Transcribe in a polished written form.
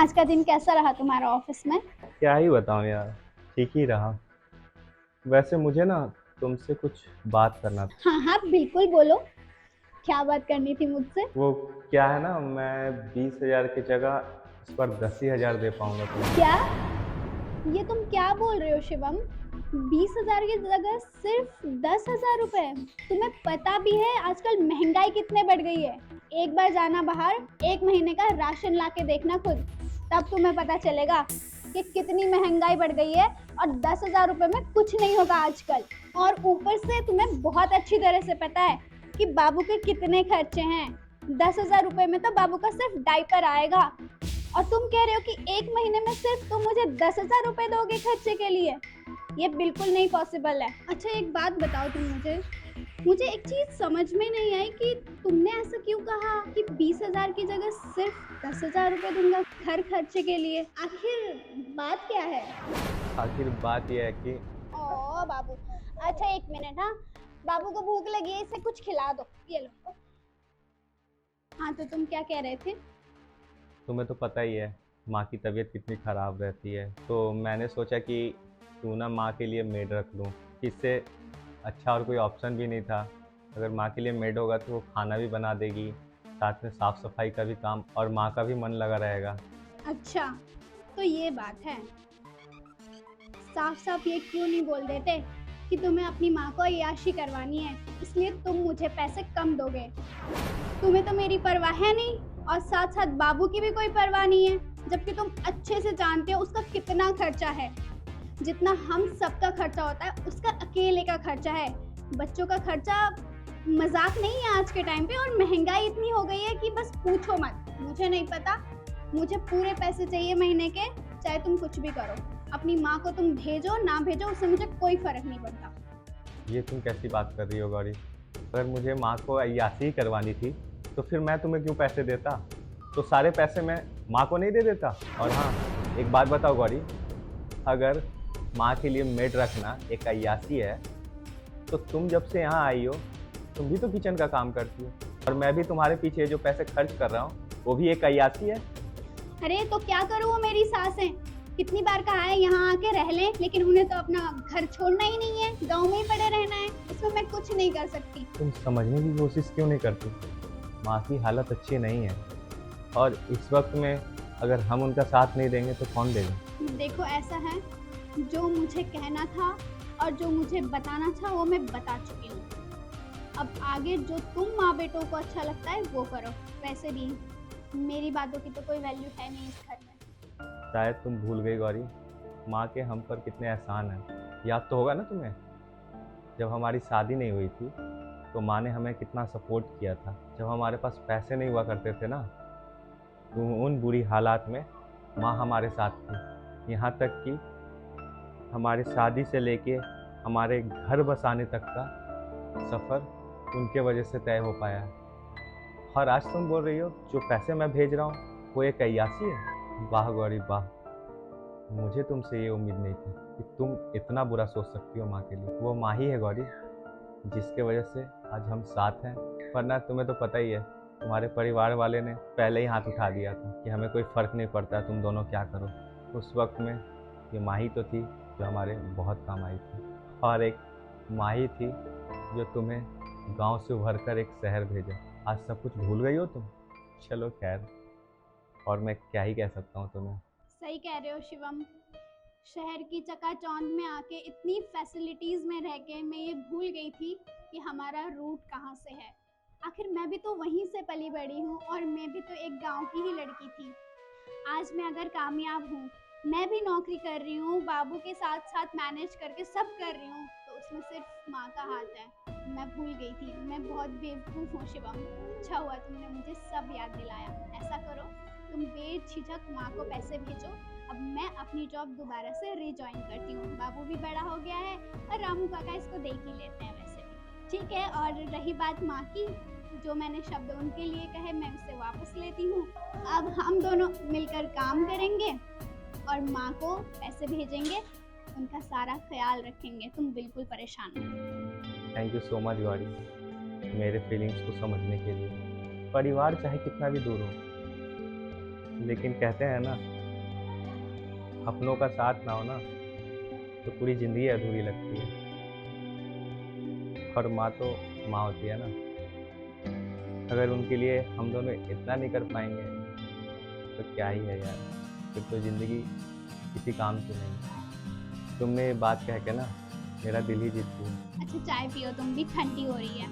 आज का दिन कैसा रहा तुम्हारा ऑफिस में? क्या ही बताऊं यार। ठीक ही रहा। वैसे मुझे ना तुमसे कुछ बात करना था। हाँ हाँ, बिल्कुल बोलो। क्या बात करनी थी मुझसे? वो क्या है ना, मैं 20,000 की जगह इस बार 10 ही हजार दे पाऊंगा तुम्हें। क्या? ये तुम क्या बोल रहे हो शिवम? 20,000 की जगह सिर्फ 10,000 रुपए? तुम्हें पता भी है आजकल महंगाई कितने बढ़ गई है? एक बार जाना बाहर, एक महीने का राशन ला के देखना खुद, तब तुम्हें पता चलेगा कि कितनी महंगाई बढ़ गई है। और 10,000 रुपए में कुछ नहीं होगा आजकल। और ऊपर से तुम्हें बहुत अच्छी तरह से पता है कि बाबू के कितने खर्चे हैं। 10,000 रुपए में तो बाबू का सिर्फ डायपर आएगा, और तुम कह रहे हो कि एक महीने में सिर्फ तुम मुझे 10,000 रुपए दोगे खर्चे के लिए? ये बिल्कुल नहीं पॉसिबल है। अच्छा एक बात बताओ तुम मुझे, मुझे एक चीज समझ में नहीं आई कि तुमने ऐसा क्यों कहा कि 20,000 की जगह सिर्फ 10,000 रुपए दूंगा घर खर्चे के लिए। आखिर बात क्या है? आखिर बात यह है कि ओ बाबू, अच्छा एक मिनट। हाँ, बाबू को भूख लगी है, इसे कुछ खिला दो। ये लो। हाँ तो तुम क्या कह रहे थे? तुम्हें तो पता ही है माँ की तबीयत कितनी ख़राब रहती है, तो मैंने सोचा कि क्यों ना माँ के लिए मेड रख लूँ। इससे अच्छा और कोई ऑप्शन भी नहीं था। अगर माँ के लिए मेड होगा तो वो खाना भी बना देगी, साथ में साफ़ सफाई का भी काम, और माँ का भी मन लगा रहेगा। अच्छा, तो ये बात है। साफ साफ ये क्यों नहीं बोल देते कि तुम्हें अपनी माँ को अय्याशी करवानी है, इसलिए तुम मुझे पैसे कम दोगे। तुम्हें तो मेरी परवाह है नहीं, और साथ साथ बाबू की भी कोई परवाह नहीं है, जबकि तुम अच्छे से जानते हो उसका कितना खर्चा है। जितना हम सबका खर्चा होता है उसका अकेले का खर्चा है। बच्चों का खर्चा मजाक नहीं है आज के टाइम पे, और महंगाई इतनी हो गई है कि बस पूछो मत। मुझे नहीं पता, मुझे पूरे पैसे चाहिए महीने के, चाहे तुम कुछ भी करो। अपनी माँ को तुम भेजो ना भेजो, उससे मुझे कोई फर्क नहीं पड़ता। ये तुम कैसी बात कर रही हो गौरी? अगर मुझे माँ को अय्यासी ही करवानी थी तो फिर मैं तुम्हें क्यों पैसे देता? तो सारे पैसे मैं माँ को नहीं दे देता। और हाँ, एक बात बताओ गौरी, अगर माँ के लिए मेड रखना एक अय्यासी है तो तुम जब से यहाँ आई हो तुम भी तो किचन का काम करती हो, और मैं भी तुम्हारे पीछे जो पैसे खर्च कर रहा हूँ वो भी एक अय्यासी है। अरे तो क्या करूँ, वो मेरी सास है। कितनी बार कहा है यहाँ आके रह ले, लेकिन उन्हें तो अपना घर छोड़ना ही नहीं है, गाँव में ही पड़े रहना है। इसमें मैं कुछ नहीं कर सकती। तुम समझने की कोशिश क्यों नहीं करती? माँ की हालत अच्छी नहीं है, और इस वक्त में अगर हम उनका साथ नहीं देंगे तो कौन देगा? देखो ऐसा है, जो मुझे कहना था और जो मुझे बताना था वो मैं बता चुकी हूँ। अब आगे जो तुम माँ बेटों को अच्छा लगता है वो करो। वैसे भी मेरी बातों की तो कोई वैल्यू है नहीं इस घर में। शायद तुम भूल गई गौरी, माँ के हम पर कितने एहसान हैं। याद तो होगा ना तुम्हें, जब हमारी शादी नहीं हुई थी तो माँ ने हमें कितना सपोर्ट किया था। जब हमारे पास पैसे नहीं हुआ करते थे ना, तो उन बुरी हालात में माँ हमारे साथ थी। यहाँ तक कि हमारी शादी से लेके हमारे घर बसाने तक का सफ़र उनके वजह से तय हो पाया है। और आज तुम बोल रही हो जो पैसे मैं भेज रहा हूँ वो एक अय्यासी है? वाह गौरी वाह, मुझे तुमसे ये उम्मीद नहीं थी कि तुम इतना बुरा सोच सकती हो माँ के लिए। वो माँ ही है गौरी जिसके वजह से आज हम साथ हैं, वरना तुम्हें तो पता ही है तुम्हारे परिवार वाले ने पहले ही हाथ उठा दिया था कि हमें कोई फ़र्क नहीं पड़ता तुम दोनों क्या करो। उस वक्त में ये माँ ही तो थी जो हमारे बहुत काम आई थी, और एक माँ ही थी जो तुम्हें गांव से उभर कर एक शहर भेजा। आज सब कुछ भूल गई हो तुम? चलो खैर, और मैं क्या ही कह सकता हूँ तुम्हें। सही कह रहे हो शिवम। शहर की चकाचौंध में आके इतनी फैसिलिटीज में रह के मैं ये भूल गई थी कि हमारा रूट कहाँ से है। आखिर मैं भी तो वहीं से पली बड़ी हूँ, और मैं भी तो एक गांव की ही लड़की थी। आज मैं अगर कामयाब हूँ, मैं भी नौकरी कर रही हूँ, बाबू के साथ साथ मैनेज करके सब कर रही हूँ, तो उसमें सिर्फ माँ का हाथ है। मैं भूल गई थी, मैं बहुत बेवकूफ़ हूँ शिवम। अच्छा हुआ तुमने मुझे सब याद दिलाया। ऐसा करो, तुम बेझिझक माँ को पैसे भेजो। अब मैं अपनी जॉब दोबारा से रिजॉइन करती हूँ। बाबू भी बड़ा हो गया है, और रामू काका इसको देख ही लेते हैं वैसे भी। ठीक है, और रही बात माँ की, जो मैंने शब्द उनके लिए कहे मैं उसे वापस लेती हूँ। अब हम दोनों मिलकर काम करेंगे और माँ को पैसे भेजेंगे, उनका सारा ख्याल रखेंगे। तुम बिल्कुल परेशान मत। Thank you so much Gauri, मेरे फीलिंग्स को समझने के लिए। परिवार चाहे कितना भी दूर हो, लेकिन कहते हैं ना अपनों का साथ ना हो ना तो पूरी ज़िंदगी अधूरी लगती है। और माँ तो माँ होती है ना। अगर उनके लिए हम दोनों इतना नहीं कर पाएंगे तो क्या ही है यार, फिर तो ज़िंदगी किसी काम की नहीं। तुमने ये बात कह के ना मेरा दिल ही जीत लिया। अच्छा चाय पियो, तुम भी, ठंडी हो रही है।